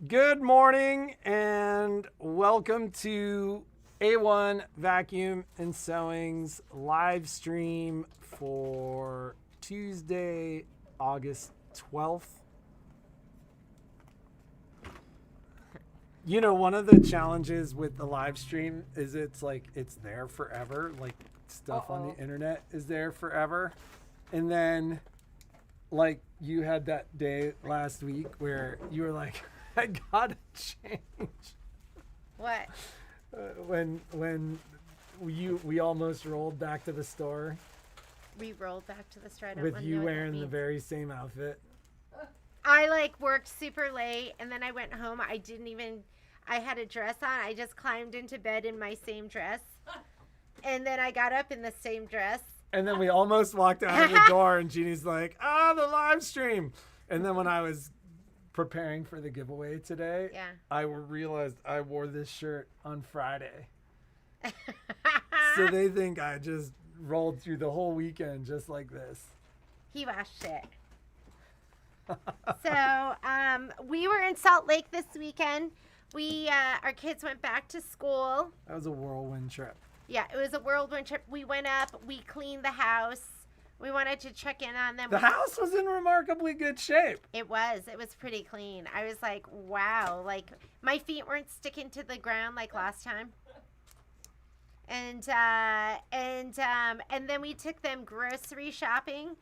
Good morning and welcome to A-1 Vacuum and Sewing's live stream for Tuesday, August 12th. You know, one of the challenges with the live stream is it's there forever. Like stuff on the internet is there forever. And then like you had that day last week where you were like, I gotta change. What? When we almost rolled back to the store We rolled back to the store. I don't with wanna you know what that wearing the means. very same outfit. I worked super late and then I went home. I had a dress on. I just climbed into bed in my same dress. And then I got up in the same dress. And then we almost walked out of the door and Jeannie's like, the live stream. And then when I was preparing for the giveaway today, Yeah. I realized I wore this shirt on Friday. So they think I just rolled through the whole weekend just like this. He washed it. So we were in Salt Lake this weekend. Our kids went back to school. That was a whirlwind trip. Yeah, it was a whirlwind trip. We went up. We cleaned the house. We wanted to check in on them. The house was in remarkably good shape. It was pretty clean. I was like, wow. Like, my feet weren't sticking to the ground like last time. And then we took them grocery shopping.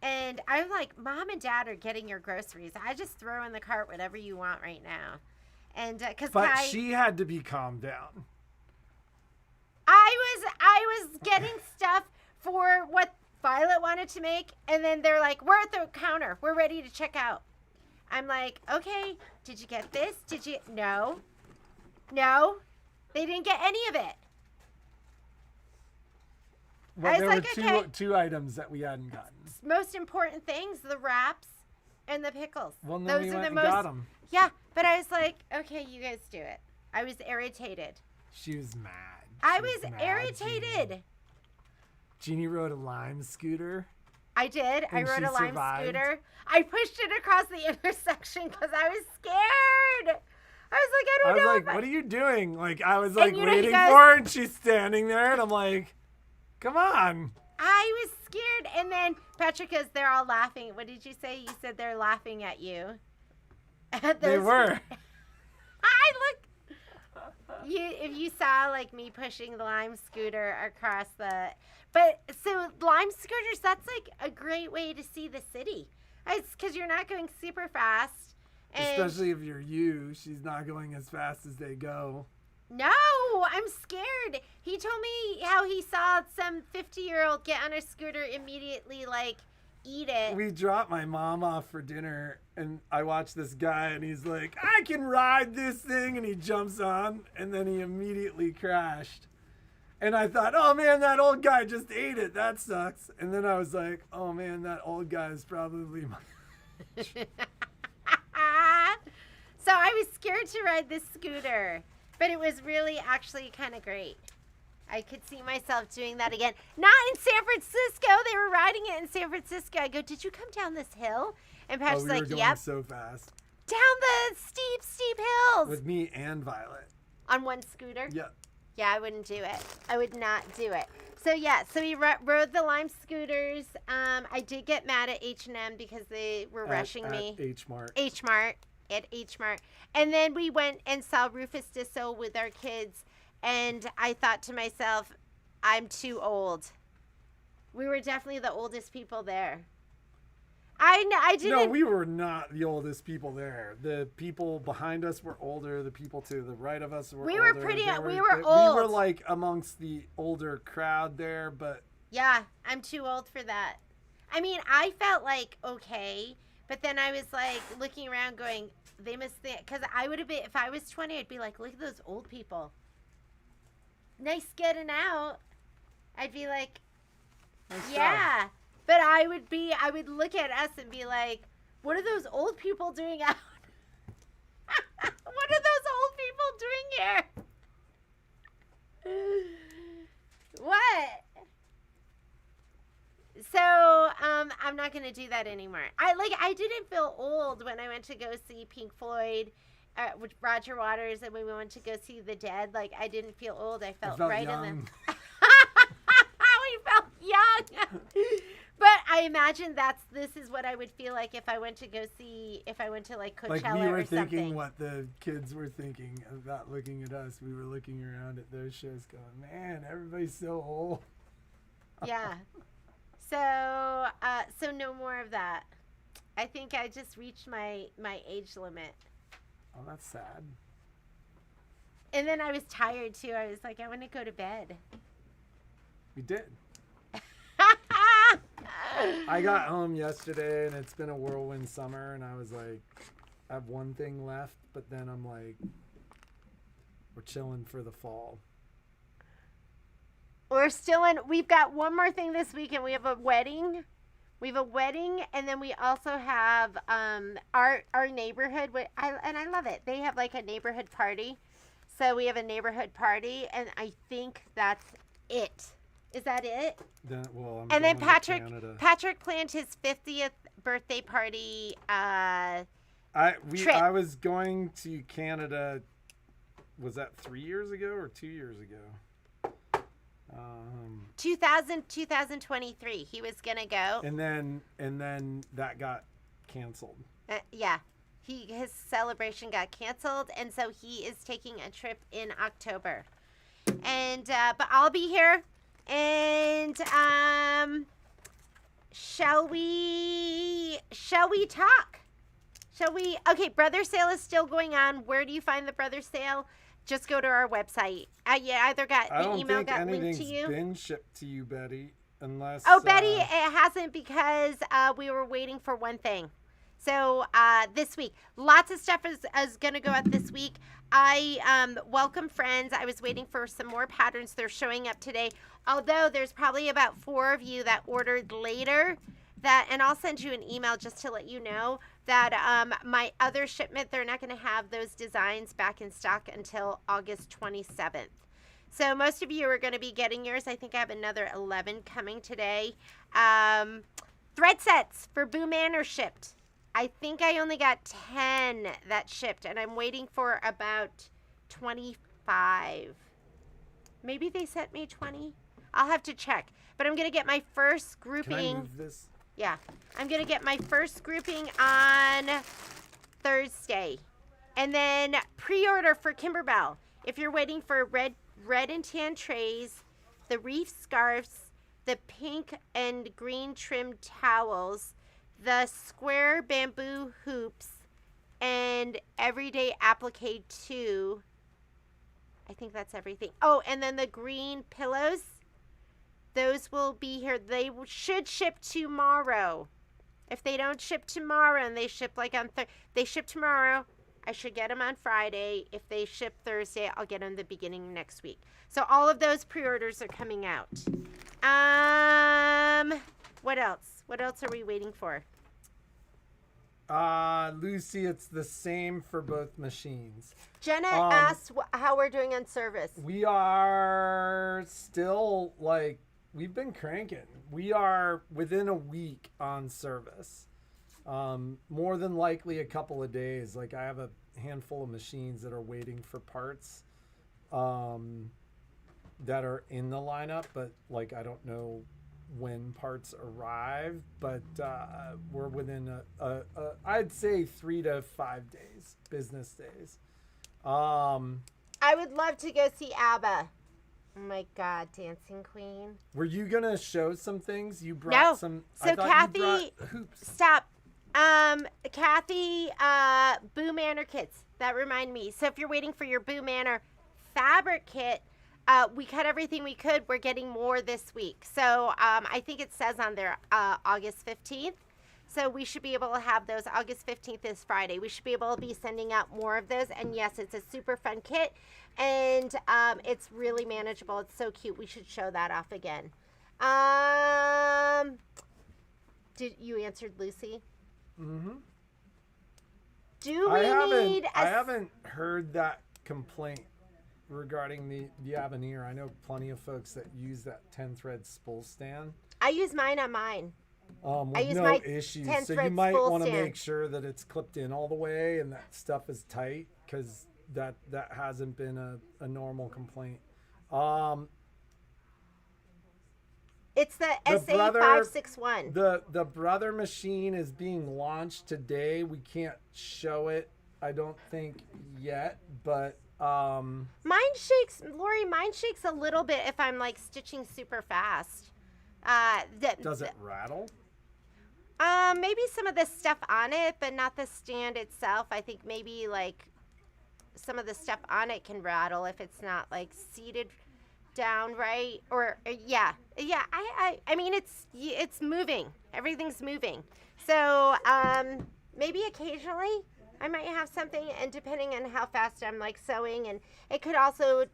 And I was like, Mom and Dad are getting your groceries. I just throw in the cart whatever you want right now. And But she had to be calmed down. I was getting stuff for what Violet wanted to make, and then they're like, we're at the counter. We're ready to check out. I'm like, okay, did you get this? Did you? No. They didn't get any of it. Well, I was there like, were okay. two items that we hadn't gotten. Most important things, the wraps and the pickles. Well, then Those we are went the and most. got them. Yeah, but I was like, okay, you guys do it. I was irritated. She was mad. I She was mad, irritated. Jeannie rode a Lime scooter. I did. I And rode she a Lime survived. scooter. I pushed it across the intersection because I was scared. I was like, I I don't was know. like, what are you doing? Like, I was like you know, he waiting goes- for her and she's standing there and I'm like, come on. I was scared. And then Patrick goes, they're all laughing. What did you say? You said they're laughing at you. At They those- were. If you saw like me pushing the Lime scooter across but so Lime scooters, that's like a great way to see the city. It's because you're not going super fast. And Especially if you're you. She's not going as fast as they go. no, I'm scared. He told me how he saw some 50-year-old get on a scooter immediately, like, eat it. We dropped my mom off for dinner and I watched this guy and he's like, I can ride this thing, and he jumps on and then he immediately crashed. And I thought, oh man, that old guy just ate it. That sucks. And then I was like, oh man, that old guy is probably my... So I was scared to ride this scooter, but it was really actually kind of great. I could see myself doing that again. Not in San Francisco. They were riding it in San Francisco. I go, did you come down this hill? And Oh, Patrick's we were like, going yep. so fast. Down the steep hills. With me and Violet. On one scooter? Yeah. Yeah, I wouldn't do it. I would not do it. So yeah, so we rode the Lime scooters. I did get mad at H&M because they were rushing me. H-Mart. At H-Mart. And then we went and saw Rufus Dissel with our kids. And I thought to myself, I'm too old. We were definitely the oldest people there. I didn't. No, we were not the oldest people there. The people behind us were older. The people to the right of us were older. We were pretty. They We were We old. were like amongst the older crowd there, but Yeah, I'm too old for that. I mean, I felt like okay, but then I was like looking around, going, they must think, because I would have been, if I was 20, I'd be like, look at those old people. Nice getting out. I'd be like, nice yeah. job. But I would look at us and be like, what are those old people doing out? What are those old people doing here? What? So, I'm not going to do that anymore. I didn't feel old when I went to go see Pink Floyd with Roger Waters, and we went to go see The Dead. Like, I didn't feel old. I felt, right young. in the. We felt young. But I imagine this is what I would feel like if I went to like Coachella Like we were or thinking something. what the kids were thinking about looking at us. We were looking around at those shows going, man, everybody's so old. Yeah. So no more of that. I think I just reached my age limit. Oh, that's sad. And then I was tired too. I was like, I want to go to bed. We did. I got home yesterday and it's been a whirlwind summer and I was like, I have one thing left, but then I'm like, we're chilling for the fall. We've got one more thing this week, and we have a wedding. And then we also have our neighborhood, and I love it. They have like a neighborhood party. So we have a neighborhood party, and I think that's it. Is that it? And then Patrick planned his 50th birthday party trip. I was going to Canada, was that 3 years ago or 2 years ago? 2023. He was gonna go. And then that got canceled. Yeah. His celebration got canceled, and so he is taking a trip in October. And but I'll be here. And shall we talk? Shall we? Okay, brother sale is still going on. Where do you find the brother sale? Just go to our website. You either got the email got linked to you. I don't think anything's been shipped to you, Betty, unless. Oh, Betty, it hasn't because we were waiting for one thing. So this week, lots of stuff is going to go out this week. I welcome friends. I was waiting for some more patterns. They're showing up today. Although there's probably about 4 of you that ordered later. And I'll send you an email just to let you know that my other shipment, they're not going to have those designs back in stock until August 27th. So most of you are going to be getting yours. I think I have another 11 coming today. Thread sets for Boo Manor shipped. I think I only got 10 that shipped, and I'm waiting for about 25. Maybe they sent me 20. I'll have to check. But I'm going to get my first grouping. Can I move this? Yeah. I'm going to get my first grouping on Thursday. And then pre-order for Kimberbell. If you're waiting for red and tan trays, the reef scarves, the pink and green trimmed towels, the square bamboo hoops, and everyday applique 2. I think that's everything. Oh, and then the green pillows. Those will be here. They should ship tomorrow. If they don't ship tomorrow and they ship like on they ship tomorrow, I should get them on Friday. If they ship Thursday, I'll get them the beginning of next week. So all of those pre-orders are coming out. What else? What else are we waiting for? Lucy, it's the same for both machines. Jenna asked how we're doing on service. We are still we've been cranking. We are within a week on service. More than likely a couple of days. Like I have a handful of machines that are waiting for parts that are in the lineup, but I don't know when parts arrive, but we're within I'd say 3 to 5 days, business days. I would love to go see ABBA. Oh my God, Dancing Queen. Were you gonna show some things? You brought some. So Kathy, hoops. Stop. Kathy, Boo Manor kits. That remind me. So if you're waiting for your Boo Manor fabric kit, we cut everything we could. We're getting more this week. So I think it says on there August 15th. So we should be able to have those. August 15th is Friday. We should be able to be sending out more of those. And yes, it's a super fun kit. And it's really manageable. It's so cute. We should show that off again. Did you answered Lucy? Mm-hmm. I haven't heard that complaint regarding the Avenir. I know plenty of folks that use that 10 thread spool stand. I use mine on mine. with use no my issues. 10 So you threads might full want to stand. make sure that it's clipped in all the way and that stuff is tight, because that hasn't been a normal complaint. It's the brother- SA561. The brother machine is being launched today. We can't show it, I don't think, yet, but Mine shakes, Lori. Mine shakes a little bit if I'm like stitching super fast. does it rattle? Maybe some of the stuff on it, but not the stand itself. I think maybe like some of the stuff on it can rattle if it's not like seated down right. Or yeah. I mean it's moving. Everything's moving. So maybe occasionally I might have something, and depending on how fast I'm like sewing, and it could also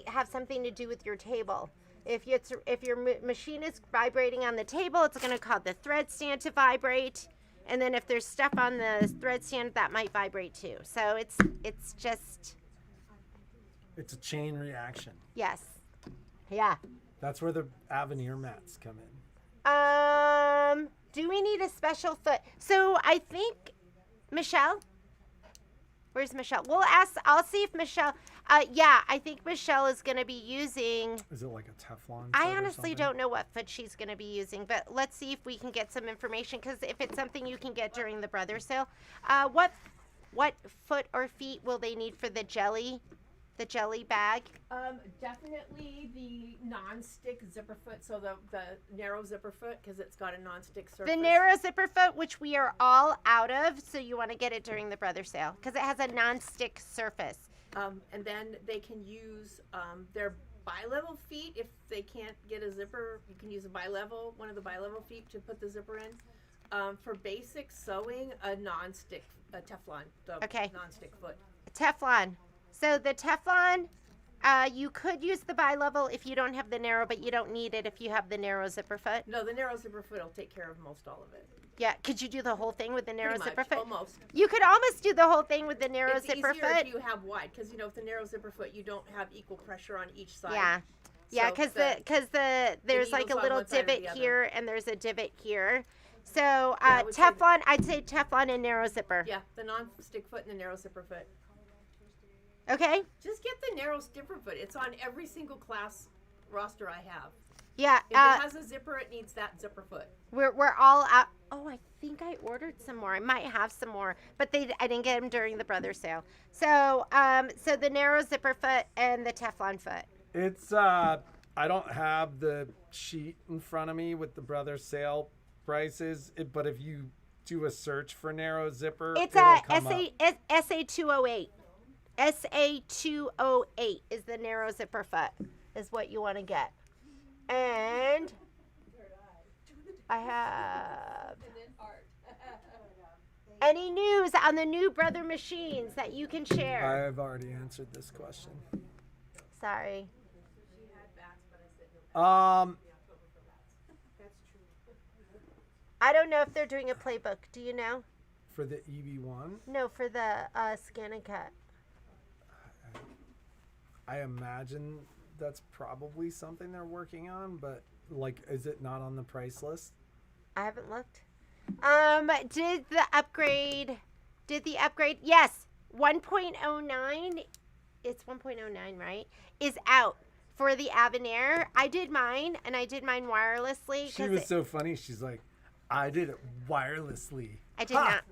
have something to do with your table. If your machine is vibrating on the table, it's going to cause the thread stand to vibrate, and then if there's stuff on the thread stand, that might vibrate too. So it's just It's a chain reaction. yes, yeah. That's where the Avenir mats come in. Do we need a special foot? So I think Michelle. Where's Michelle? I'll see if Michelle. Yeah, I think Michelle is going to be using. Is it like a Teflon? I foot or honestly something? don't know what foot she's going to be using, but let's see if we can get some information, because if it's something you can get during the brother sale. What foot or feet will they need for the jelly bag? Definitely the non-stick zipper foot, so the narrow zipper foot, because it's got a non-stick surface. The narrow zipper foot, which we are all out of, so you want to get it during the brother sale because it has a non-stick surface. And then they can use their bi-level feet. If they can't get a zipper, you can use one of the bi-level feet to put the zipper in. For basic sewing, a non-stick, a Teflon, the Okay. non-stick foot. Teflon. So the Teflon, you could use the bi-level if you don't have the narrow, but you don't need it if you have the narrow zipper foot. No, the narrow zipper foot will take care of most all of it. Yeah, could you do the whole thing with the narrow Pretty zipper much, foot? almost. You could almost do the whole thing with the narrow It's zipper easier foot. if you have wide, because with the narrow zipper foot, you don't have equal pressure on each side. Yeah. Yeah, So because there's like a needle's on little one side or divot the other. here and there's a divot here. So Yeah, I would say- Teflon, I'd say Teflon and narrow zipper. Yeah, the non-stick foot and the narrow zipper foot. Okay. Just get the narrow zipper foot. It's on every single class roster I have. Yeah. If it has a zipper, it needs that zipper foot. We're all out. Oh, I think I ordered some more. I might have some more, but I didn't get them during the brother sale. So so the narrow zipper foot and the Teflon foot. It's I don't have the sheet in front of me with the brother sale prices, but if you do a search for narrow zipper, It's it'll a come up. SA208. SA208 is the narrow zipper foot, is what you want to get. And I have any news on the new brother machines that you can share? I have already answered this question. Sorry. I don't know if they're doing a playbook. Do you know? For the EV1, No, for the scan and cut. I imagine that's probably something they're working on, but like, is it not on the price list? I haven't looked. Did the upgrade? Yes, 1.09. It's 1.09, right? Is out for the Avenir. I did mine, and I did mine wirelessly. She was so funny. She's like, I did it wirelessly. I did Ha! not.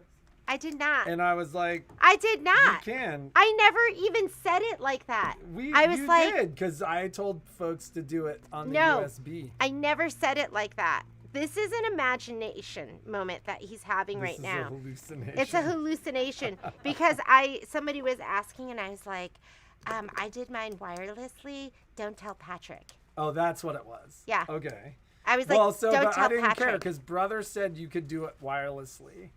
I did not. And I was like, I did not. you can. I never even said it like that. I was you like, did, because I told folks to do it on the No. USB. I never said it like that. This is an imagination moment that he's having This right is now. a hallucination. It's a hallucination because somebody was asking and I was like, I did mine wirelessly. Don't tell Patrick. Oh, that's what it was. Yeah. Okay. I was like, Well, so don't but tell I didn't care Patrick. because brother said you could do it wirelessly.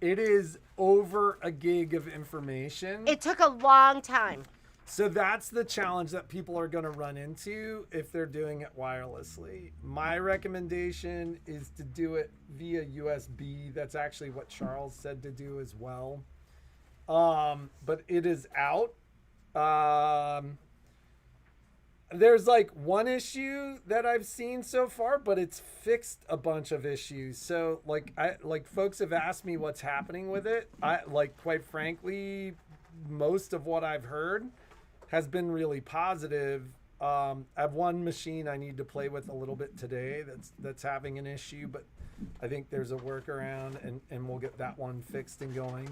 It is over a gig of information. It took a long time. So that's the challenge that people are going to run into if they're doing it wirelessly. My recommendation is to do it via USB. That's actually what Charles said to do as well. But it is out. there's like one issue that I've seen so far, but it's fixed a bunch of issues. So like folks have asked me what's happening with it. I like, quite frankly, most of what I've heard has been really positive. I have one machine I need to play with a little bit today that's having an issue, but I think there's a workaround, and we'll get that one fixed and going.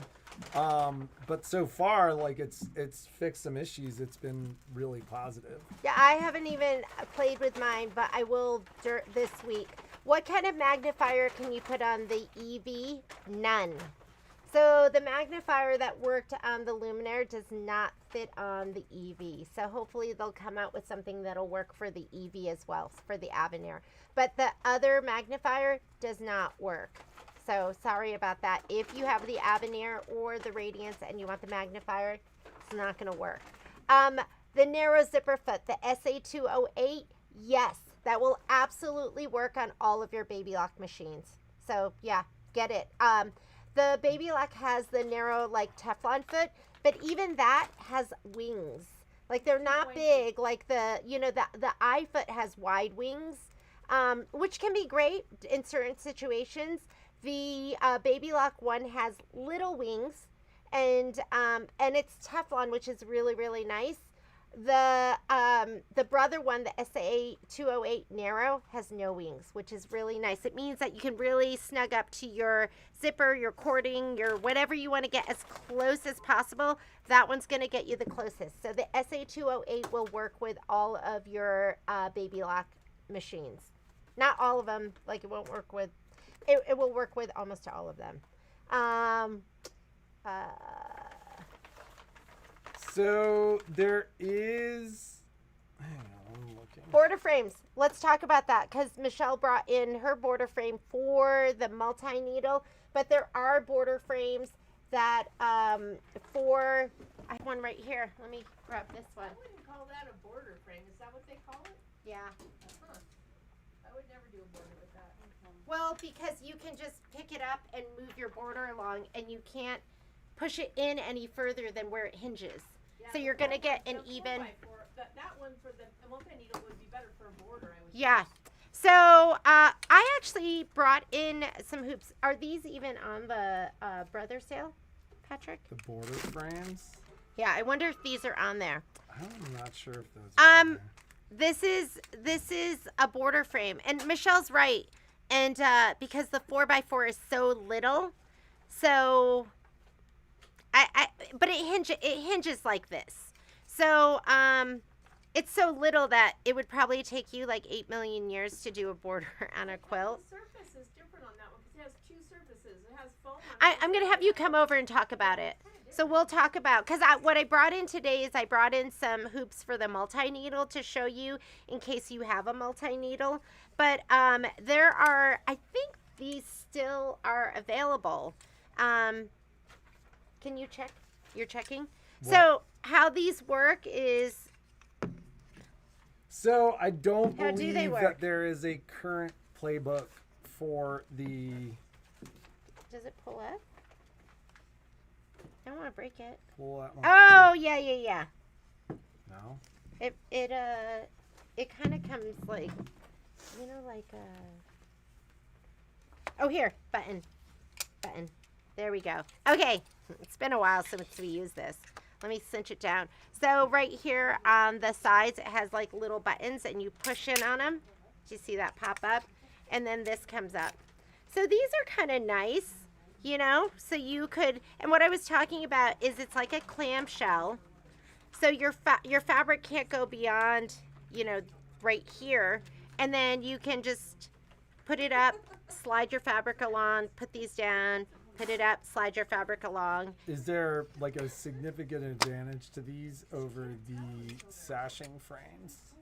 But so far, like, it's fixed some issues. It's been really positive. Yeah, I haven't even played with mine, but I will this week. What kind of magnifier can you put on the EV? None. So the magnifier that worked on the Luminaire does not fit on the EV. So hopefully they'll come out with something that'll work for the EV as well, for the Avenir. But the other magnifier does not work. So sorry about that. If you have the Avenir or the Radiance and you want the magnifier, it's not going to work. The narrow zipper foot, the SA208, yes, that will absolutely work on all of your Baby Lock machines. So yeah, get it. The Baby Lock has the narrow, like, Teflon foot, but even that has wings. Like, they're not big. Like the iFoot has wide wings, which can be great in certain situations. The Baby Lock one has little wings, and it's Teflon, which is really, really nice. The brother one, the SA208 narrow, has no wings, which is really nice. It means that you can really snug up to your zipper, your cording, your whatever you want to get as close as possible. That one's going to get you the closest. So the SA208 will work with all of your Baby Lock machines. Not all of them. Like, it won't work with, it will work with almost all of them. So there is, hang on, I'm looking. Border frames. Let's talk about that, because Michelle brought in her border frame for the multi-needle, but there are border frames that I have one right here. Let me grab this one. I wouldn't call that a border frame. Is that what they call it? Yeah. Huh. I would never do a border with that. Well, because you can just pick it up and move your border along, and you can't push it in any further than where it hinges. Yeah, So you're going to get an the even... 4x4, that one for the multi-needle would be better for a border, I would Yeah. think. So I actually brought in some hoops. Are these even on the brother sale, Patrick? The border frames? Yeah, I wonder if these are on there. I'm not sure if those are on there. This is a border frame, and Michelle's right. And because the 4x4 is so little, so but it hinges like this. So it's so little that it would probably take you like 8 million years to do a border on a quilt. The surface is different on that one because it has two surfaces. It has foam on it. I'm going to have you come over and talk about it. So we'll talk about, because what I brought in today is I brought in some hoops for the multi-needle to show you in case you have a multi-needle. But there are, I think these still are available. Can you check? You're checking? What? So how these work is... So I don't How do they believe work? that there is a current playbook for the... Does it pull up? I don't want to break it. Pull that one. Oh, yeah. No? It kind of comes like, like a... Oh, here. Button. There we go. Okay. It's been a while since we used this. Let me cinch it down. So right here on the sides, it has like little buttons, and you push in on them. Do you see that pop up? And then this comes up. So these are kind of nice, so you could, and what I was talking about is it's like a clamshell. So your fabric can't go beyond, right here. And then you can just put it up, slide your fabric along, put these down, put it up, slide your fabric along. Is there like a significant advantage to these over the sashing frames?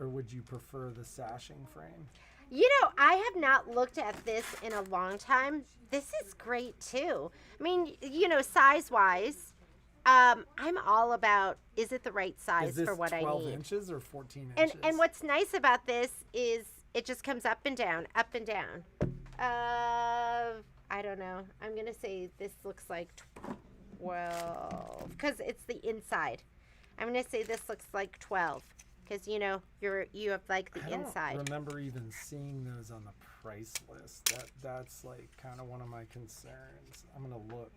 Or would you prefer the sashing frame? I have not looked at this in a long time. This is great too. I mean, size-wise, I'm all about, is it the right size for what I need? 12 inches or 14 inches? And what's nice about this is it just comes up and down, up and down. I don't know. I'm going to say this looks like 12 because it's the inside. I'm gonna say this looks like 12 because you know you have like the I don't inside. remember even seeing those on the price list. That's like kind of one of my concerns. I'm gonna look.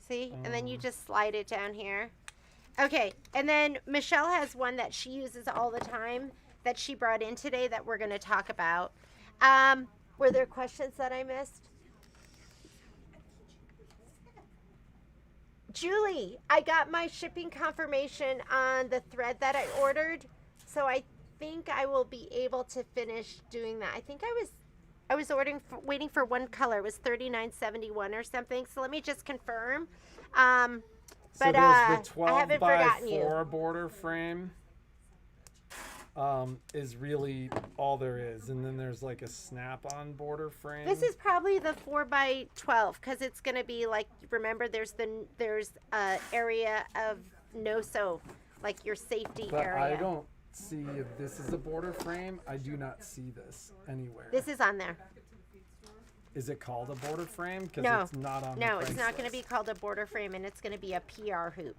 See, and then you just slide it down here. Okay, and then Michelle has one that she uses all the time that she brought in today that we're gonna talk about. Were there questions that I missed? Julie, I got my shipping confirmation on the thread that I ordered, so I think I will be able to finish doing that. I think I was waiting for one color. It was $39.71 or something. So let me just confirm. So But there's the 12 I haven't by forgotten 4 you. border frame. Is really all there is, and then there's like a snap-on border frame. This is probably the 4x12 because it's gonna be like, remember, there's area of no-so, like your safety but area. I don't see if this is a border frame. I do not see this anywhere. This is on there. Is it called a border frame? Because No. it's not on the No, price it's not going to be list. called a border frame, and it's going to be a PR hoop.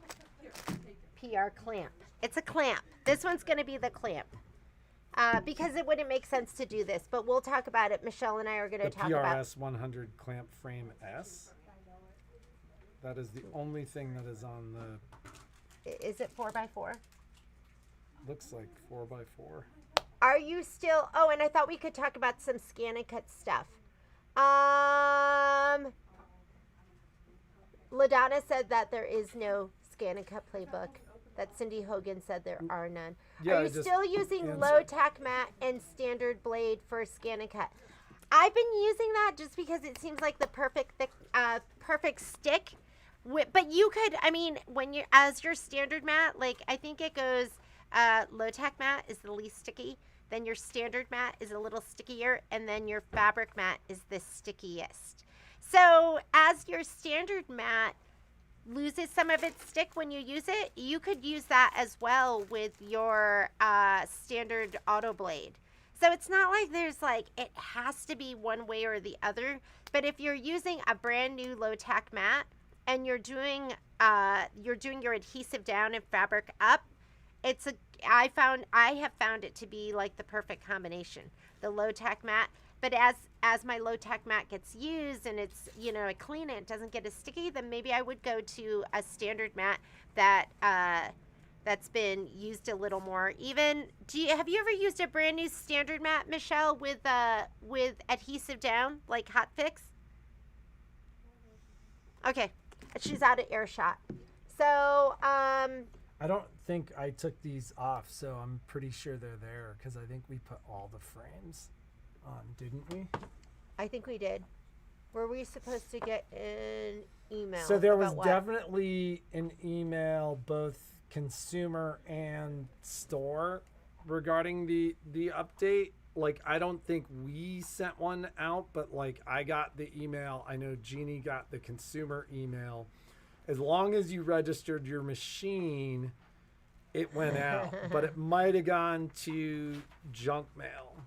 PR clamp. It's a clamp. This one's going to be the clamp. Because it wouldn't make sense to do this, but we'll talk about it. Michelle and I are going to The talk about PRS 100 clamp frame S. That is the only thing that is on the. Is it 4x4? Looks like 4x4. Are you still... Oh, and I thought we could talk about some scan and cut stuff. LaDonna said that there is no scan and cut playbook. That Cindy Hogan said there are none. Yeah, are I you just still using answered. low tack mat and standard blade for scan and cut? I've been using that just because it seems like the perfect stick. But you could, I mean, when you as your standard mat, like I think it goes low tack mat is the least sticky. Then your standard mat is a little stickier, and then your fabric mat is the stickiest. So as your standard mat loses some of its stick when you use it, you could use that as well with your standard auto blade. So it's not like there's like, it has to be one way or the other. But if you're using a brand new low tack mat and you're doing your adhesive down and fabric up, I have found it to be like the perfect combination, the low tack mat. But as my low tack mat gets used and it's, you know, I clean it doesn't get as sticky, then maybe I would go to a standard mat that's been used a little more. Even have you ever used a brand new standard mat, Michelle, with adhesive down, like Hot Fix? Okay, she's out of earshot. So I don't think I took these off, so I'm pretty sure they're there because I think we put all the frames on, didn't we? I think we did. Were we supposed to get an email? So there was about what? definitely an email, both consumer and store, regarding the update. Like, I don't think we sent one out, but like I got the email. I know Jeannie got the consumer email. As long as you registered your machine, it went out. But it might have gone to junk mail.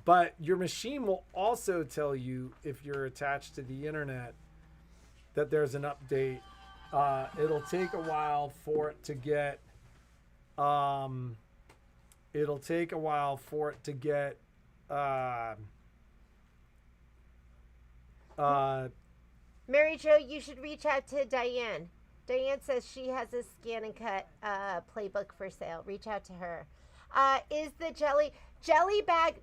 But your machine will also tell you, if you're attached to the internet, that there's an update. It'll take a while for it to get. Mary Jo, you should reach out to Diane. Diane says she has a scan and cut playbook for sale. Reach out to her. Is the jelly bag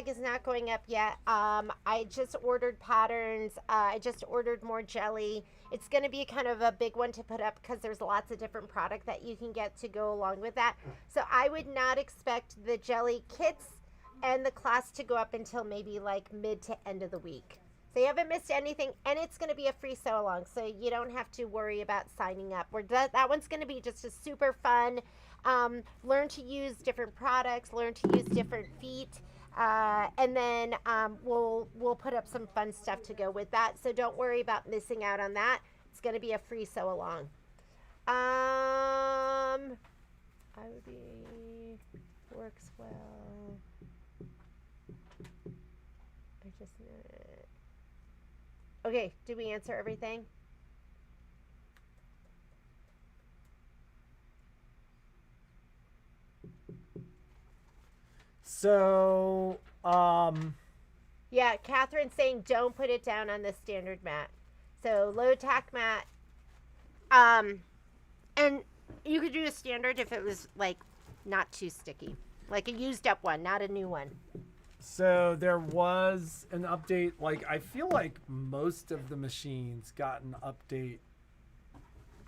is not going up yet. I just ordered patterns. I just ordered more jelly. It's going to be kind of a big one to put up because there's lots of different product that you can get to go along with that. So I would not expect the jelly kits and the class to go up until maybe like mid to end of the week. So you haven't missed anything, and it's going to be a free sew along, so you don't have to worry about signing up. That one's going to be just a super fun, learn to use different products, learn to use different feet, and then we'll put up some fun stuff to go with that. So don't worry about missing out on that. It's going to be a free sew along. Works well. Okay, did we answer everything? So, Yeah, Catherine's saying don't put it down on the standard mat. So low tack mat. And you could do a standard if it was like not too sticky, like a used up one, not a new one. So there was an update. Like, I feel like most of the machines got an update.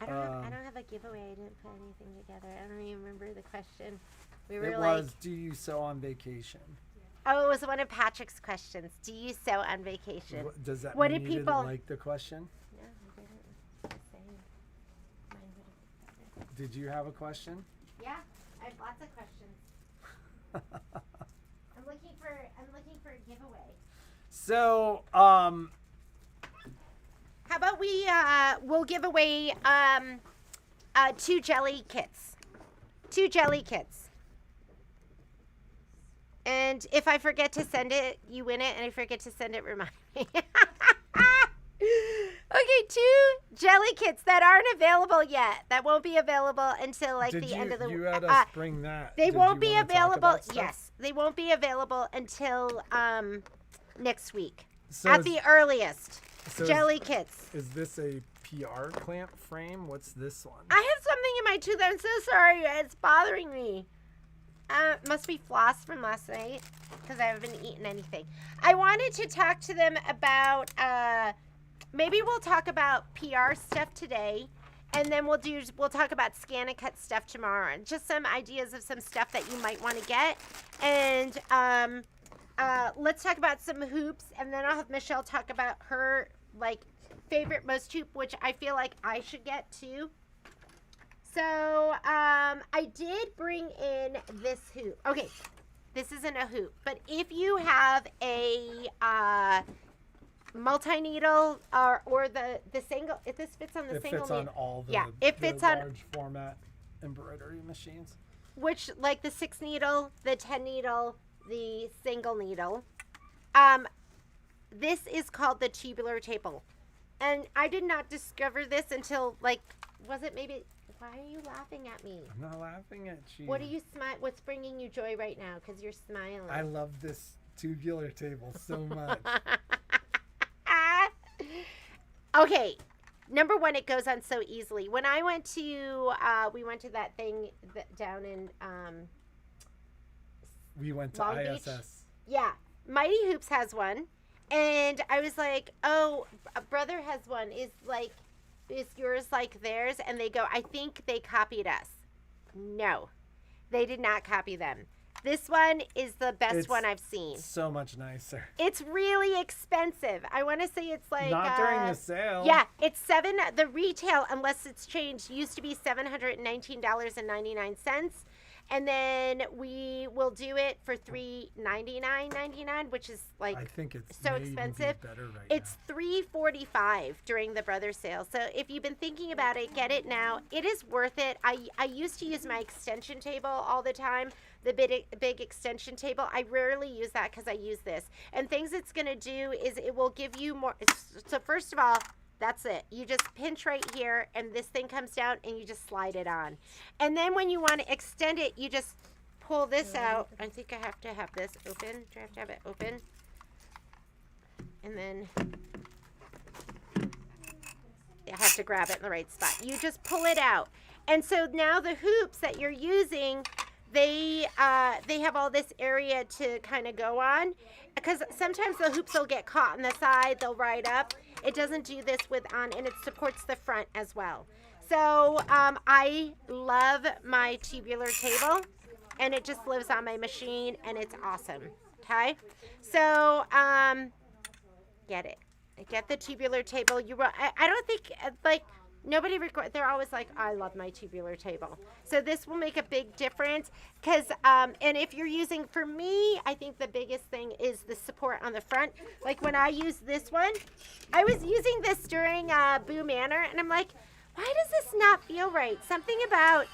I don't have a giveaway. I didn't put anything together. I don't even remember the question. We were It like, was, do you sew on vacation? oh, it was one of Patrick's questions. Do you sew on vacation? Does that What mean did you people- didn't like the question? No, I didn't. Just saying. Mine would've been better. Did you have a question? Yeah, I have lots of questions. I'm looking for a giveaway. So, How about we'll give away 2 jelly kits. 2 jelly kits. And if I forget to send it, you win it. And if I forget to send it, remind me. Okay, 2 jelly kits that aren't available yet. That won't be available until like did the you, end of the you had us bring that. They Did won't you be wanna talk available. about stuff? Yes, they won't be available until next week So at is- the earliest. so Jelly kits. Is this a PR clamp frame? What's this one? I have something in my tooth. I'm so sorry. It's bothering me. Must be floss from last night because I haven't eaten anything. I wanted to talk to them about. Maybe we'll talk about PR stuff today, and then we'll talk about scan and cut stuff tomorrow, and just some ideas of some stuff that you might want to get. And let's talk about some hoops, and then I'll have Michelle talk about her like favorite most hoop, which I feel like I should get too. So I did bring in this hoop. Okay, this isn't a hoop, but if you have a multi-needle or the single, if this fits on the It single fits on needle, all the, yeah, it the fits on large format embroidery machines. which like the 6 needle, the 10 needle, the single needle. This is called the tubular table, and I did not discover this until like, was it maybe? Why are you laughing at me? I'm not laughing at you. What are you What's bringing you joy right now? Because you're smiling. I love this tubular table so much. Okay, number one, it goes on so easily. When I went to, we went to that thing down in, We went to Long Beach? ISS. yeah, Mighty Hoops has one, and I was like, oh, a brother has one. Is yours like theirs? And they go, I think they copied us. No, they did not copy them. This one is the best It's one I've seen. So much nicer. It's really expensive. I want to say it's like Not during the sale. Yeah, it's the retail, unless it's changed, used to be $719.99, and then we will do it for $399.99, which is like I think it's so may even be expensive. better right It's $345 during the brother sale. So if you've been thinking about it, get it now. It is worth it. I used to use my extension table all the time, the big extension table. I rarely use that because I use this. And things it's going to do is it will give you more. So first of all, that's it. You just pinch right here, and this thing comes down, and you just slide it on. And then when you want to extend it, you just pull this out. I think I have to have this open. Do I have to have it open? And then I have to grab it in the right spot. You just pull it out. And so now the hoops that you're using, they have all this area to kind of go on, because sometimes the hoops will get caught on the side, they'll ride up. It doesn't do this and it supports the front as well. So I love my tubular table, and it just lives on my machine, and it's awesome. Okay, so get it. Get the tubular table. I don't think like. Nobody they're always like, I love my tubular table. So this will make a big difference because, and if you're using, for me, I think the biggest thing is the support on the front. Like when I use this one, I was using this during Boo Manor, and I'm like, why does this not feel right? Something about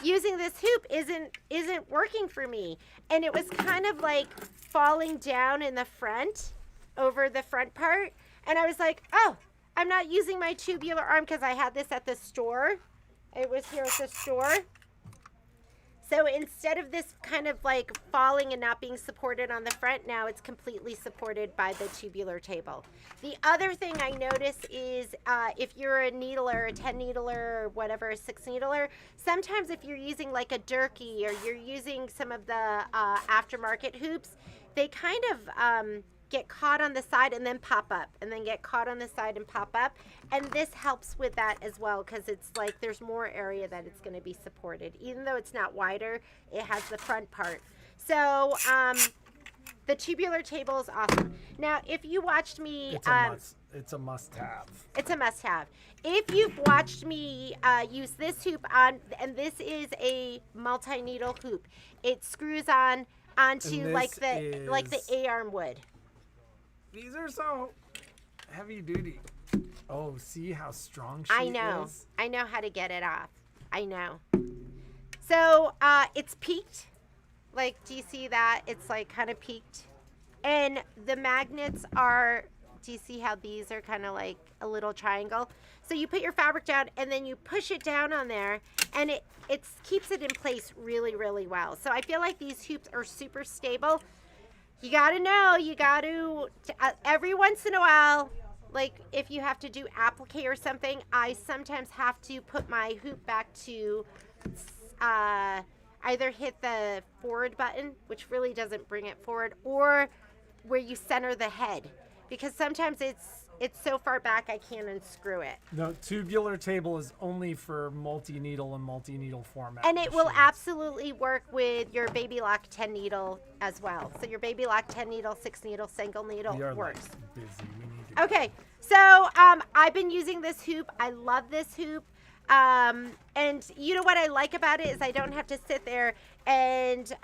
using this hoop isn't working for me. And it was kind of like falling down in the front, over the front part. And I was like, oh, I'm not using my tubular arm because I had this at the store. It was here at the store. So instead of this kind of like falling and not being supported on the front, now it's completely supported by the tubular table. The other thing I notice is if you're a needler, a 10 needler or whatever, a 6 needler, sometimes if you're using like a Durkee or you're using some of the aftermarket hoops, they kind of get caught on the side and then pop up, and then get caught on the side and pop up. And this helps with that as well, because it's like there's more area that it's going to be supported. Even though it's not wider, it has the front part. So the tubular table is awesome. Now, if you watched me... It's a must-have. It's a must-have. If you've watched me use this hoop on, and this is a multi-needle hoop, it screws on onto like the A-arm would. These are so heavy duty. Oh, see how strong she is? I know how to get it off. I know. So it's peaked. Like, do you see that? It's like kind of peaked. And the magnets are, do you see how these are kind of like a little triangle? So you put your fabric down and then you push it down on there, and it keeps it in place really, really well. So I feel like these hoops are super stable. You gotta know, you gotta, every once in a while, like if you have to do applique or something, I sometimes have to put my hoop back to either hit the forward button, which really doesn't bring it forward, or where you center the head, because sometimes it's so far back I can't unscrew it. No, tubular table is only for multi-needle and multi-needle format. And it will absolutely work with your Baby Lock 10 needle as well. So your Baby Lock 10 needle, 6 needle, single needle We are works. like busy. We need to Okay, so I've been using this hoop. I love this hoop. And you know what I like about it is I don't have to sit there and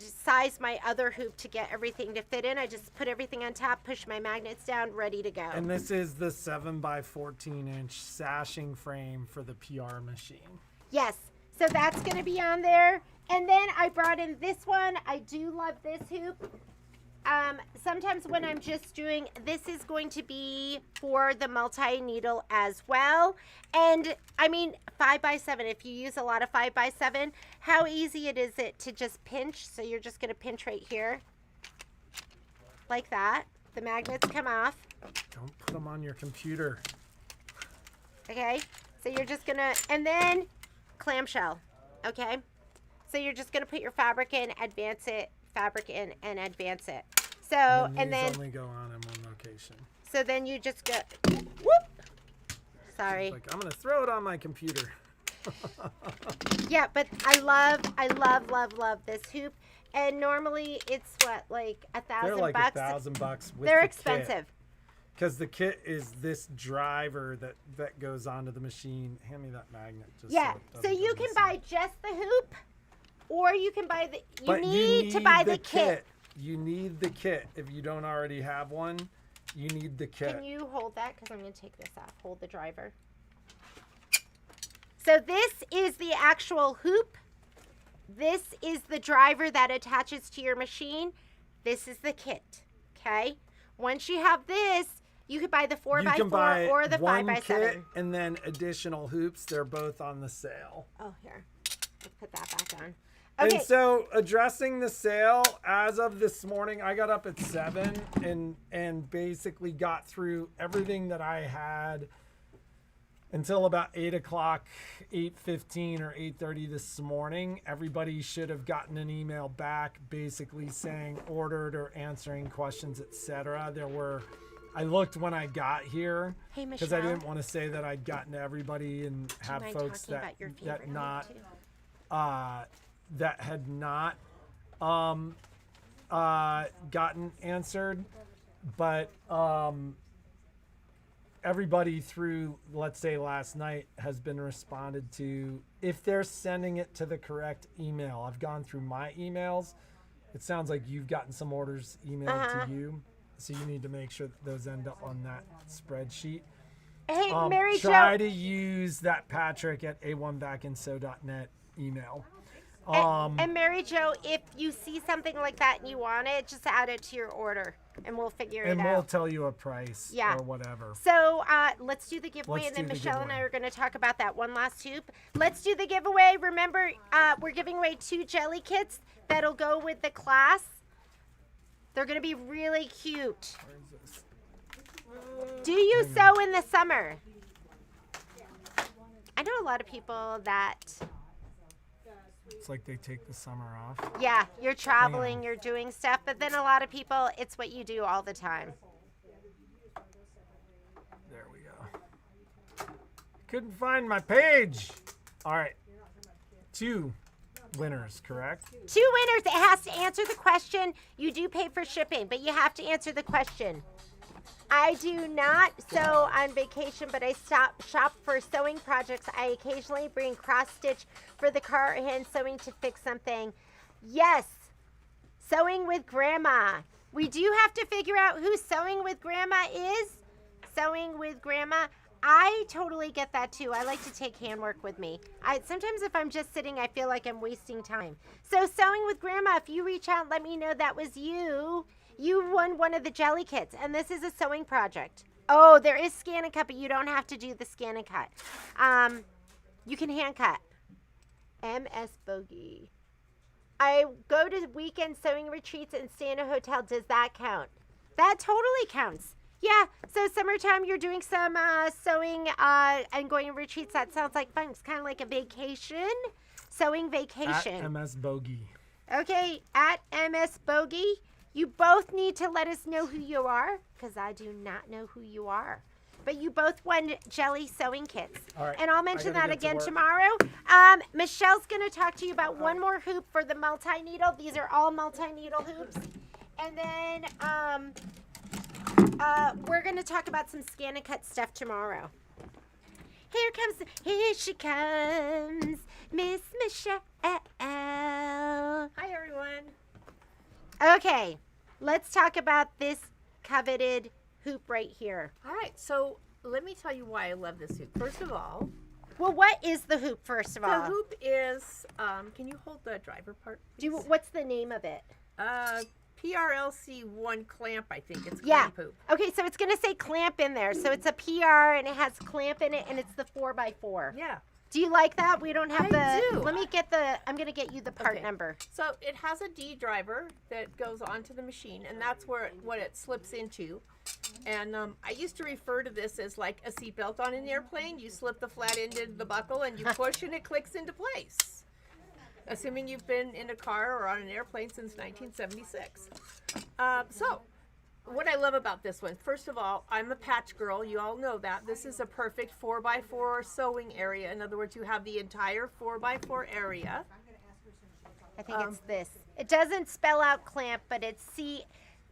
size my other hoop to get everything to fit in. I just put everything on top, push my magnets down, ready to go. And this is the 7x14-inch sashing frame for the PR machine. Yes, so that's going to be on there. And then I brought in this one. I do love this hoop. Sometimes when I'm just doing, this is going to be for the multi-needle as well. And I mean, 5x7, if you use a lot of 5x7, how easy it to just pinch. So you're just going to pinch right here like that. The magnets come off. Don't put them on your computer. Okay, so you're just going to, and then clamshell. Okay, so you're just going to put your fabric in, advance it, fabric in, and advance it. So, and then only go on in one location. So then you just go, whoop. Sorry. Like, I'm going to throw it on my computer. Yeah, but I love this hoop. And normally it's what, like $1,000? They're like $1,000 with They're the expensive. Because the kit is this driver that goes onto the machine. Hand me that magnet. Just Yeah, so you can buy just the hoop, or you can buy the, you need to buy the kit. You need the kit. If you don't already have one, you need the kit. Can you hold that? Because I'm going to take this off. Hold the driver. So this is the actual hoop. This is the driver that attaches to your machine. This is the kit. Okay? Once you have this, you could buy the 4x4 or the 5x7. Kit and then additional hoops. They're both on the sale. Oh, here. Let's put that back on. Okay. And so addressing the sale, as of this morning, I got up at 7 and basically got through everything that I had until about 8 o'clock, 8:15 or 8:30 this morning. Everybody should have gotten an email back basically saying ordered or answering questions, etc. I looked when I got here because I didn't want to say that I'd gotten to everybody and have folks that had not gotten answered, but everybody through, let's say last night, has been responded to. If they're sending it to the correct email, I've gone through my emails. It sounds like you've gotten some orders emailed to you, so you need to make sure that those end up on that spreadsheet. Hey, Mary Jo. Try to use that Patrick at A1backandsew.net email. And Mary Jo, if you see something like that and you want it, just add it to your order, and we'll figure it out. And we'll tell you a price or whatever. So let's do the giveaway, and then Michelle and I are going to talk about that one last hoop. Let's do the giveaway. Remember, we're giving away 2 jelly kits that'll go with the class. They're going to be really cute. Where is this? Do you sew in the summer? I know a lot of people that... It's like they take the summer off. Yeah, you're traveling, you're doing stuff, but then a lot of people, it's what you do all the time. There we go. Couldn't find my page. All right. 2 winners, correct? 2 winners. It has to answer the question. You do pay for shipping, but you have to answer the question. I do not sew on vacation, but I shop for sewing projects. I occasionally bring cross stitch for the car or hand sewing to fix something. Yes, sewing with grandma. We do have to figure out who sewing with grandma is. Sewing with grandma. I totally get that too. I like to take handwork with me. Sometimes if I'm just sitting, I feel like I'm wasting time. So sewing with grandma, if you reach out, let me know that was you. You won one of the jelly kits, and this is a sewing project. Oh, there is scan and cut, but you don't have to do the scan and cut. You can hand cut. MS Bogey. I go to weekend sewing retreats and stay in a hotel. Does that count? That totally counts. Yeah, so summertime, you're doing some sewing and going on retreats. That sounds like fun. It's kind of like a vacation. Sewing vacation. At MS Bogey. Okay, at MS Bogey. You both need to let us know who you are, because I do not know who you are. But you both won jelly sewing kits. All right, and I'll mention that again to tomorrow. Michelle's going to talk to you about one more hoop for the multi-needle. These are all multi-needle hoops. And then we're going to talk about some scan and cut stuff tomorrow. Here she comes, Miss Michelle. Hi, everyone. Okay, let's talk about this coveted hoop right here. All right, so let me tell you why I love this hoop. First of all, well, what is the hoop, first of all? The hoop is, can you hold the driver part, please? What's the name of it? PRLC1 clamp, I think. It's yeah. clamp hoop. Okay, so it's going to say clamp in there. So it's a PR, and it has clamp in it, and it's the 4x4. Yeah. Do you like that? We don't have I do. Let me get I'm going to get you the part number. So it has a D driver that goes onto the machine, and that's what it slips into. And I used to refer to this as like a seatbelt on an airplane. You slip the flat end into the buckle, and you push, and it clicks into place. Assuming you've been in a car or on an airplane since 1976. So what I love about this one, first of all, I'm a patch girl. You all know that. This is a perfect 4x4 sewing area. In other words, you have the entire 4x4 area. I think it's this. It doesn't spell out clamp, but it's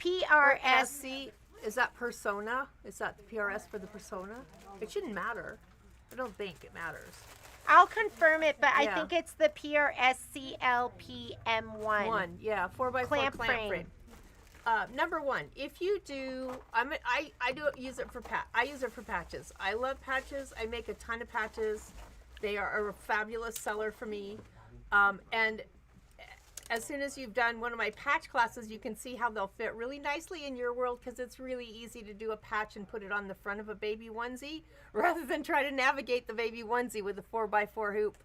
PRS. Is that persona? Is that the PRS for the persona? It shouldn't matter. I don't think it matters. I'll confirm it, but I think it's the PRSCLPM1. 4x4 clamp frame. Number 1, if you do, I use it for patches. I love patches. I make a ton of patches. They are a fabulous seller for me. And as soon as you've done one of my patch classes, you can see how they'll fit really nicely in your world, because it's really easy to do a patch and put it on the front of a baby onesie rather than try to navigate the baby onesie with a 4x4 hoop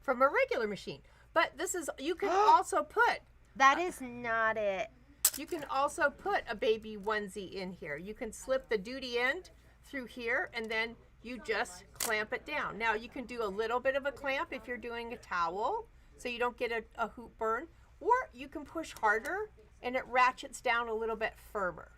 from a regular machine. But this is, you can also put. That is not it. You can also put a baby onesie in here. You can slip the duty end through here, and then you just clamp it down. Now, you can do a little bit of a clamp if you're doing a towel, so you don't get a hoop burn. Or you can push harder, and it ratchets down a little bit firmer.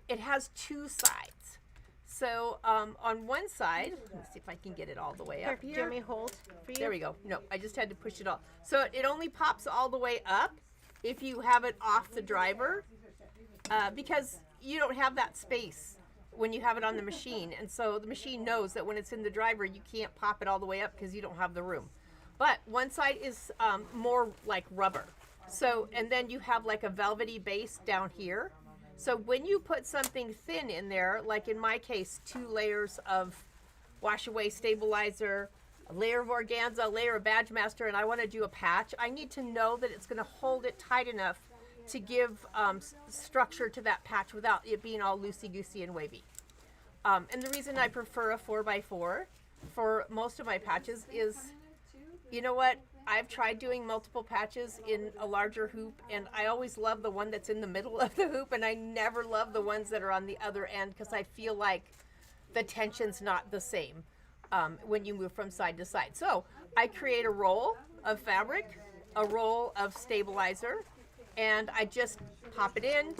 It has 2 sides. So on one side, let's see if I can get it all the way up here. Do you want me to hold for you? There we go. No, I just had to push it all. So it only pops all the way up if you have it off the driver, because you don't have that space when you have it on the machine. And so the machine knows that when it's in the driver, you can't pop it all the way up because you don't have the room. But one side is more like rubber. So, and then you have like a velvety base down here. So when you put something thin in there, like in my case, 2 layers of wash away stabilizer, a layer of organza, a layer of Badge Master, and I want to do a patch, I need to know that it's going to hold it tight enough to give structure to that patch without it being all loosey-goosey and wavy. And the reason I prefer a 4x4 for most of my patches is, you know what? I've tried doing multiple patches in a larger hoop, and I always love the one that's in the middle of the hoop, and I never love the ones that are on the other end because I feel like the tension's not the same when you move from side to side. So I create a roll of fabric, a roll of stabilizer, and I just pop it in,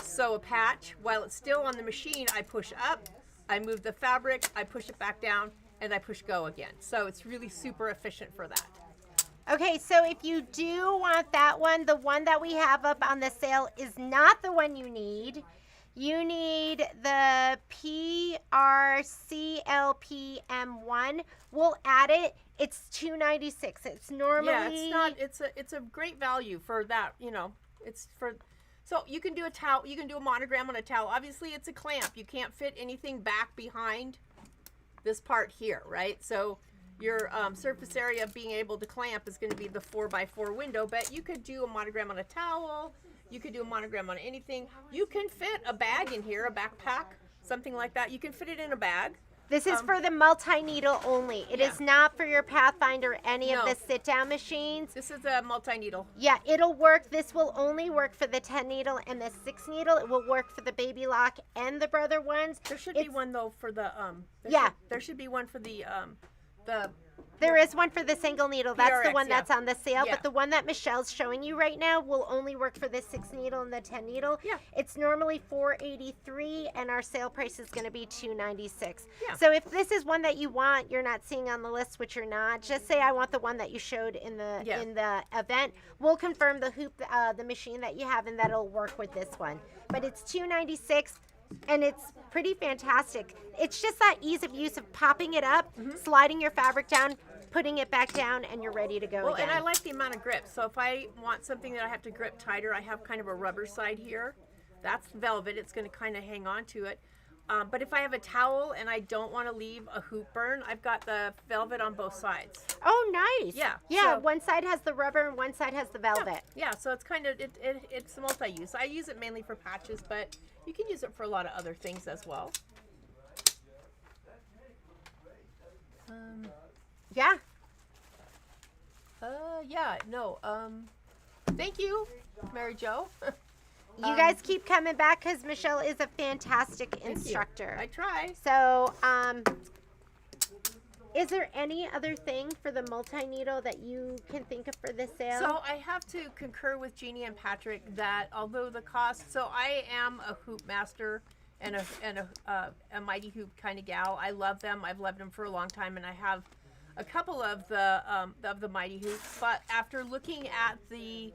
sew a patch. While it's still on the machine, I push up, I move the fabric, I push it back down, and I push go again. So it's really super efficient for that. Okay, so if you do want that one, the one that we have up on the sale is not the one you need. You need the PRCLPM1. We'll add it. It's $296. It's normally it's a great value for that, you know. It's for so you can do a towel, you can do a monogram on a towel. Obviously it's a clamp. You can't fit anything back behind this part here, right? So your surface area of being able to clamp is going to be the 4x4 window, but you could do a monogram on a towel. You could do a monogram on anything. You can fit a bag in here, a backpack, something like that. You can fit it in a bag. This is for the multi-needle only. It is not for your Pathfinder or any of the sit-down machines. This is a multi-needle. Yeah, it'll work. This will only work for the 10 needle and the 6 needle. It will work for the baby lock and the brother ones. There should be one though for the there should be one for the There is one for the single needle. That's PRX, the one that's on the sale. Yeah. But the one that Michelle's showing you right now will only work for the 6 needle and the 10 needle. Yeah. It's normally $483, and our sale price is going to be $296. Yeah. So if this is one that you want, you're not seeing on the list, which you're not, just say I want the one that you showed in the event. We'll confirm the hoop, the machine that you have, and that'll work with this one. But it's $296. And it's pretty fantastic. It's just that ease of use of popping it up, sliding your fabric down, putting it back down, and you're ready to go again. And I like the amount of grip. So if I want something that I have to grip tighter, I have kind of a rubber side here. That's velvet. It's going to kind of hang on to it. But if I have a towel and I don't want to leave a hoop burn, I've got the velvet on both sides. Oh, nice. Yeah. Yeah, So, one side has the rubber and one side has the velvet. yeah, so it's kind of, it's a multi-use. I use it mainly for patches, but you can use it for a lot of other things as well. Yeah. Thank you, Mary Jo. You guys keep coming back because Michelle is a fantastic instructor. I try. So, is there any other thing for the multi-needle that you can think of for this sale? So I have to concur with Jeannie and Patrick that although the cost, so I am a hoop master and a mighty hoop kind of gal. I love them. I've loved them for a long time, and I have a couple of the mighty hoops. But after looking at the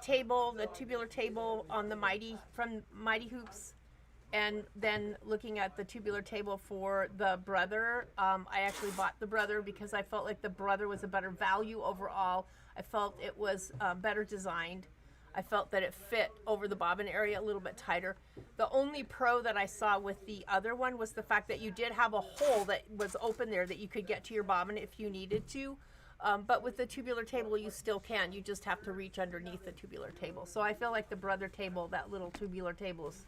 table, the tubular table on the mighty hoops, and then looking at the tubular table for the brother, I actually bought the brother because I felt like the brother was a better value overall. I felt it was better designed. I felt that it fit over the bobbin area a little bit tighter. The only pro that I saw with the other one was the fact that you did have a hole that was open there that you could get to your bobbin if you needed to. But with the tubular table, you still can. You just have to reach underneath the tubular table. So I feel like the brother table, that little tubular table, is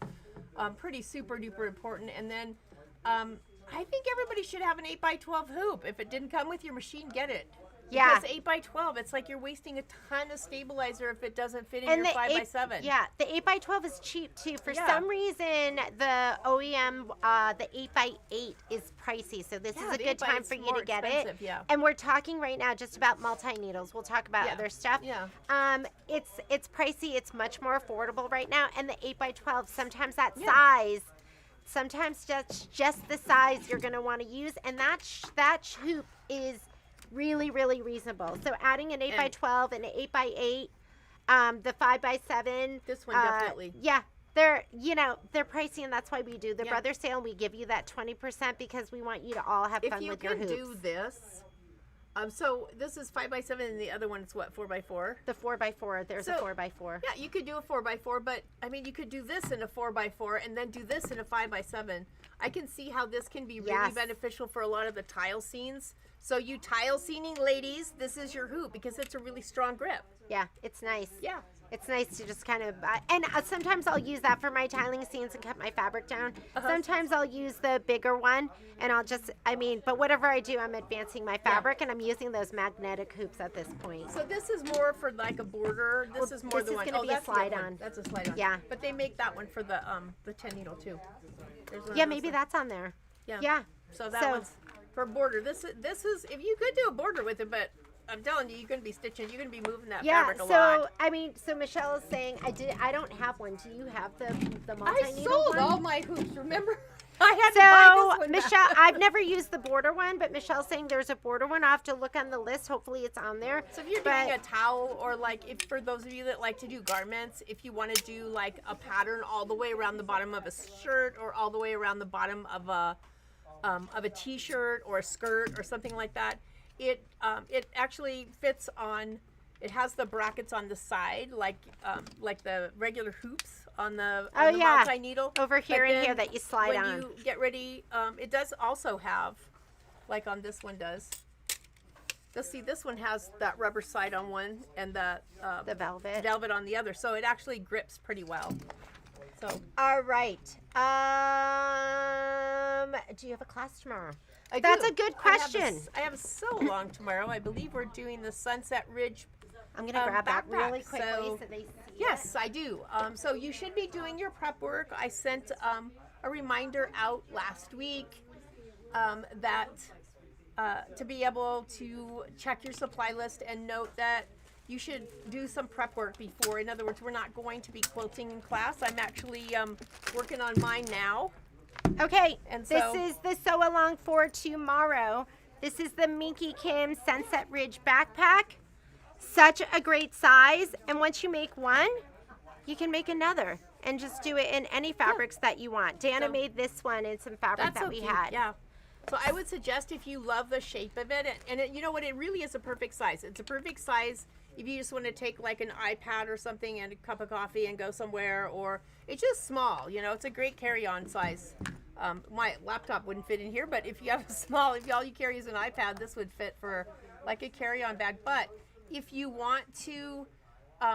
pretty super duper important. And then I think everybody should have an 8x12 hoop. If it didn't come with your machine, get it. Yeah. Because 8x12, it's like you're wasting a ton of stabilizer if it doesn't fit in your 5x7. Yeah, the 8x12 is cheap too. For some reason, the OEM, the 8x8 is pricey. So this is a good time for you to get it. Yeah. And we're talking right now just about multi-needles. We'll talk about other stuff. Yeah. It's pricey. It's much more affordable right now. And the 8x12, sometimes that size, sometimes that's just the size you're going to want to use. And that hoop is really, really reasonable. So adding an 8x12 and an 8x8, the 5x7. This one definitely. Yeah, they're pricey, and that's why we do the brother sale. We give you that 20% because we want you to all have fun with your hoops. If you can do this, so this is 5x7, and the other one is what, 4x4? The 4x4. There's a 4x4. Yeah, you could do a 4x4, but I mean, you could do this in a 4x4 and then do this in a 5x7. I can see how this can be really Yes. beneficial for a lot of the tile scenes. So you tile scening ladies, this is your hoop because it's a really strong grip. Yeah, it's nice. Yeah. It's nice to just kind of, and sometimes I'll use that for my tiling scenes and cut my fabric down. Sometimes I'll use the bigger one, and I'll just, but whatever I do, I'm advancing my fabric, and I'm using those magnetic hoops at this point. So this is more for like a border. This is more this the is one. gonna be a that's the slide one. on. That's a slide on. Yeah. But they make that one for the 10 needle too. There's one of Yeah, those maybe ones. that's on there. Yeah. Yeah. So that one's for border. This is if you could do a border with it, but I'm telling you, you're gonna be stitching. You're gonna be moving that Yeah, fabric a so lot. so Michelle is saying I don't have one. Do you have the I multi-needle sold one? all my hoops. Remember, I had to buy So this one back. Michelle, I've never used the border one, but Michelle's saying there's a border one. I'll have to look on the list. Hopefully it's on there. So if you're But- doing a towel, or like if for those of you that like to do garments, if you want to do like a pattern all the way around the bottom of a shirt, or all the way around the bottom of a t-shirt or a skirt or something like that, it actually fits on. It has the brackets on the side, like the regular hoops on the multi-needle. Over here But and here then that you slide when on. you get ready, it does also have, like on this one does. Let's see, this one has that rubber side on one and the velvet. on the other, so it actually grips pretty well. So All right. Do you have a class tomorrow? I That's do. a good I have question. I have a sew along tomorrow. I believe we're doing the Sunset Ridge. I'm gonna grab that backpack, really quickly so- so they see. Yes, I do. So you should be doing your prep work. I sent a reminder out last week that to be able to check your supply list and note that you should do some prep work before. In other words, we're not going to be quilting in class. I'm actually working on mine now. Okay, And this so- is the sew along for tomorrow. This is the Minky Kim Sunset Ridge backpack. Such a great size, and once you make one, you can make another and just do it in any fabrics that you want. Dana So- made this one in some fabric That's that so we cute, had. Yeah. So I would suggest, if you love the shape of it, and it, you know what, it really is a perfect size. It's a perfect size if you just want to take like an iPad or something and a cup of coffee and go somewhere, or it's just small. You know, it's a great carry-on size. My laptop wouldn't fit in here, but if you have a small, if all you carry is an iPad, this would fit for like a carry-on bag. But if you want to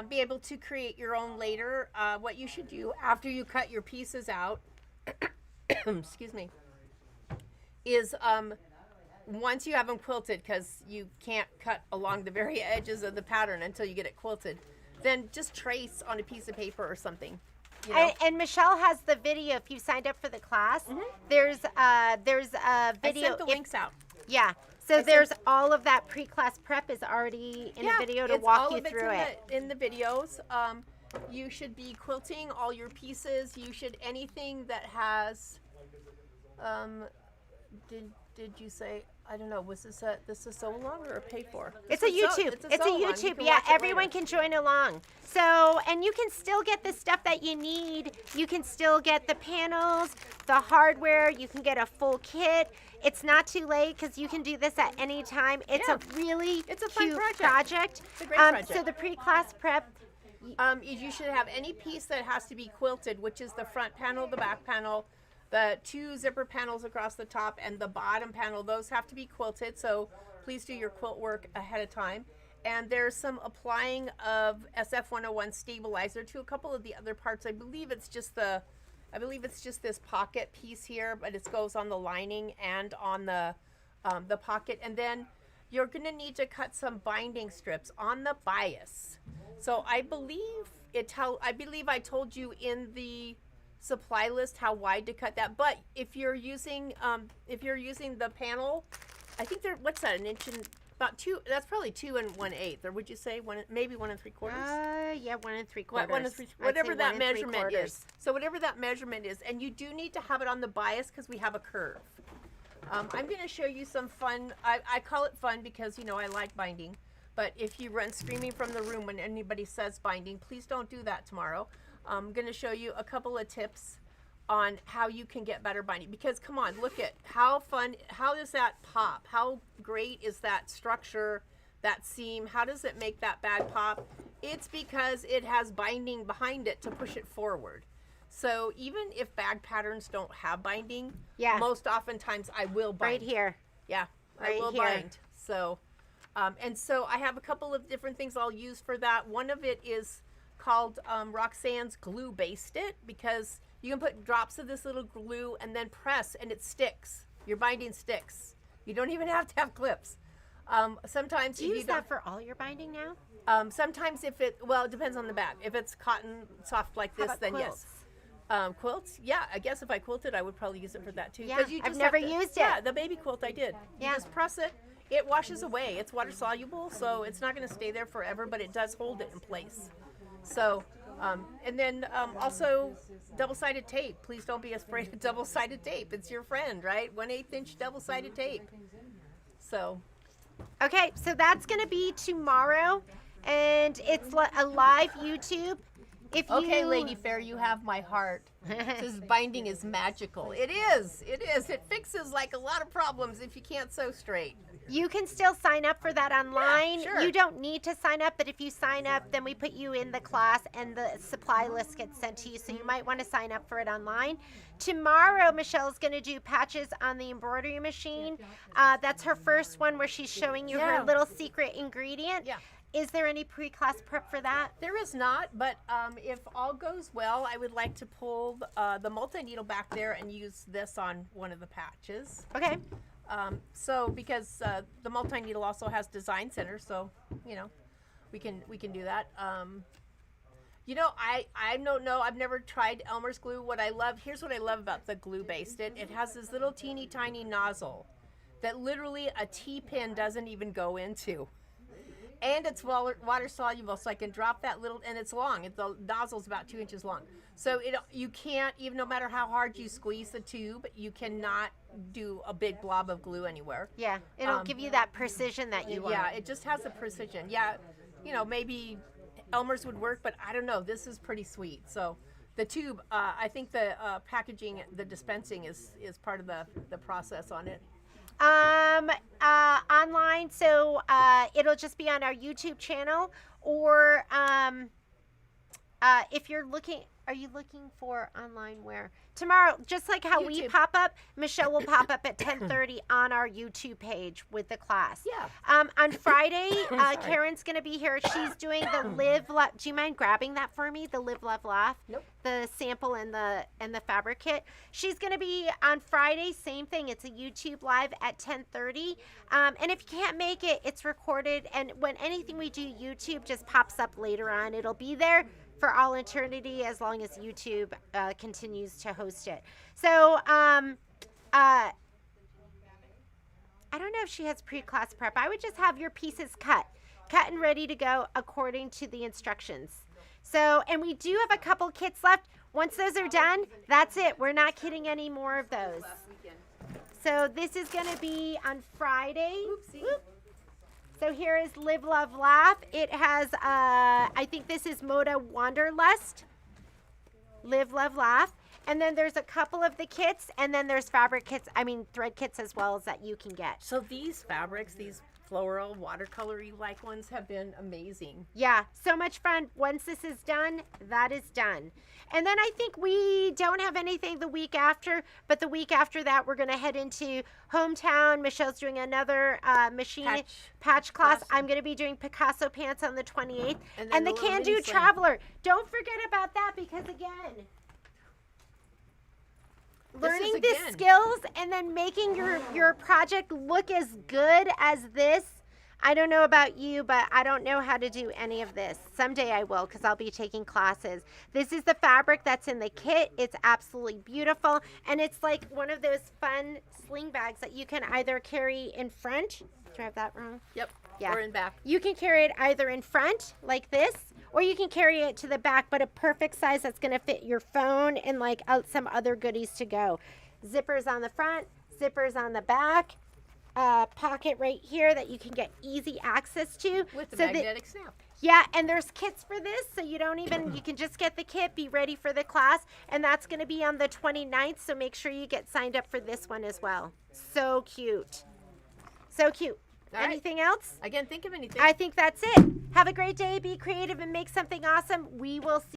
be able to create your own later, what you should do after you cut your pieces out, excuse me, is once you have them quilted, because you can't cut along the very edges of the pattern until you get it quilted, then just trace on a piece of paper or something. You know? And Michelle has the video. If you signed up for the class, there's a I video. sent the links out. Yeah. So there's all of that pre-class prep is already in a video to it's walk all you of it's through it. in the videos. You should be quilting all your pieces. You should, anything that has, did you say, I don't know, was this a sew along or a pay for? It's a YouTube. It's a sew along. You YouTube. can Yeah, watch it everyone later. can join along. So, and you can still get the stuff that you need. You can still get the panels, the hardware. You can get a full kit. It's not too late because you can do this at any time. It's a really It's a fun cute project. It's a great So project. the pre-class prep. You should have any piece that has to be quilted, which is the front panel, the back panel, the two zipper panels across the top, and the bottom panel. Those have to be quilted, so please do your quilt work ahead of time. And there's some applying of SF101 stabilizer to a couple of the other parts. I believe it's just this pocket piece here, but it goes on the lining and on the pocket. And then you're going to need to cut some binding strips on the bias. So I believe I told you in the supply list how wide to cut that. But if you're using the panel, I think what's that, an inch and about two? That's probably 2 1/8, or would you say maybe 1 3/4? Yeah, 1 3/4. One and three, whatever that measurement is. So whatever that measurement is, and you do need to have it on the bias because we have a curve. I'm going to show you some fun. I call it fun because I like binding. But if you run screaming from the room when anybody says binding, please don't do that tomorrow. I'm going to show you a couple of tips on how you can get better binding. Because come on, look at how does that pop? How great is that structure, that seam? How does it make that bag pop? It's because it has binding behind it to push it forward. So even if bag patterns don't have binding, Yeah. most oftentimes I will bind. Right here. Yeah, Right I will here. bind. So, and so I have a couple of different things I'll use for that. One of it is called Roxanne's Glue Based It, because you can put drops of this little glue and then press and it sticks. Your binding sticks. You don't even have to have clips. Sometimes Do if you you use don't, that for all your binding now? sometimes if it, well, it depends on the bag. If it's cotton soft like How this, about then quilts? yes. Quilts, yeah, I guess if I quilted, I would probably use it for that too. Yeah, 'Cause you I've just never have to- used it. Yeah, the baby quilt I did. Yeah. You just press it, it washes away. It's water soluble, so it's not going to stay there forever, but it does hold it in place. So, and then also double-sided tape. Please don't be afraid of double-sided tape. It's your friend, right? 1/8 inch double-sided tape. So, Okay, so that's going to be tomorrow, and it's a live YouTube. If okay, you... Lady Fair, you have my heart. This binding is magical. It is. It is. It fixes like a lot of problems if you can't sew straight. You can still sign up for that online. sure. You don't need to sign up, but if you sign up, then we put you in the class and the supply list gets sent to you. So you might want to sign up for it online. Tomorrow, Michelle's going to do patches on the embroidery machine. That's her first one where she's showing you Yeah. her little secret ingredient. Yeah. Is there any pre-class prep for that? There is not, but if all goes well, I would like to pull the multi-needle back there and use this on one of the patches. Okay. So because the multi-needle also has design center, so you know we can do that. You know, I don't know. I've never tried Elmer's glue. Here's what I love about the glue based it. It has this little teeny tiny nozzle that literally a T-pin doesn't even go into. And it's water soluble, so I can drop that little, and it's long. The nozzle's about 2 inches long. So you can't, even no matter how hard you squeeze the tube, you cannot do a big blob of glue anywhere. Yeah, it'll give you that precision that you want. Yeah, it just has the precision. Yeah, you know, maybe Elmer's would work, but I don't know. This is pretty sweet. So the tube, I think the packaging, the dispensing is part of the process on it. Online, so it'll just be on our YouTube channel, or if you're looking, are you looking for online where? Tomorrow, just like how we YouTube. pop up, Michelle will pop up at 10:30 on our YouTube page with the class. Yeah. On Friday, Karen's going to be here. She's doing the Live, Love. Do you mind grabbing that for me? The Live, Love, Laugh. Nope. The sample and the fabric kit. She's going to be on Friday. Same thing. It's a YouTube live at 10:30. And if you can't make it, it's recorded. And when anything we do, YouTube just pops up later on. It'll be there for all eternity as long as YouTube continues to host it. So I don't know if she has pre-class prep. I would just have your pieces cut and ready to go according to the instructions. So, and we do have a couple kits left. Once those are done, that's it. We're not kidding any more of those. So this is going to be on Friday. Oopsie. Whoop. So here is Live, Love, Laugh. It has, I think this is Moda Wanderlust. Live, Love, Laugh. And then there's a couple of the kits, and then there's fabric kits, thread kits as well as that you can get. So these fabrics, these floral, watercolory like ones have been amazing. Yeah, so much fun. Once this is done, that is done. And then I think we don't have anything the week after, but the week after that, we're going to head into Hometown. Michelle's doing another machine patch class. I'm going to be doing Picasso pants on the 28th. And the Can Do Traveler. Don't forget about that because, again, learning the skills and then making your project look as good as this. I don't know about you, but I don't know how to do any of this. Someday I will because I'll be taking classes. This is the fabric that's in the kit. It's absolutely beautiful. And it's like one of those fun sling bags that you can either carry in front. Do I have that wrong? Yep. Yeah. Or in back. You can carry it either in front like this, or you can carry it to the back, but a perfect size that's going to fit your phone and like some other goodies to go. Zippers on the front, zippers on the back. Pocket right here that you can get easy access to. With the magnetic snap. Yeah, and there's kits for this, so you don't even, you can just get the kit, be ready for the class, and that's going to be on the 29th, so make sure you get signed up for this one as well. So cute. So cute. All right. Anything else? Again, think of anything. I think that's it. Have a great day, be creative, and make something awesome. We will see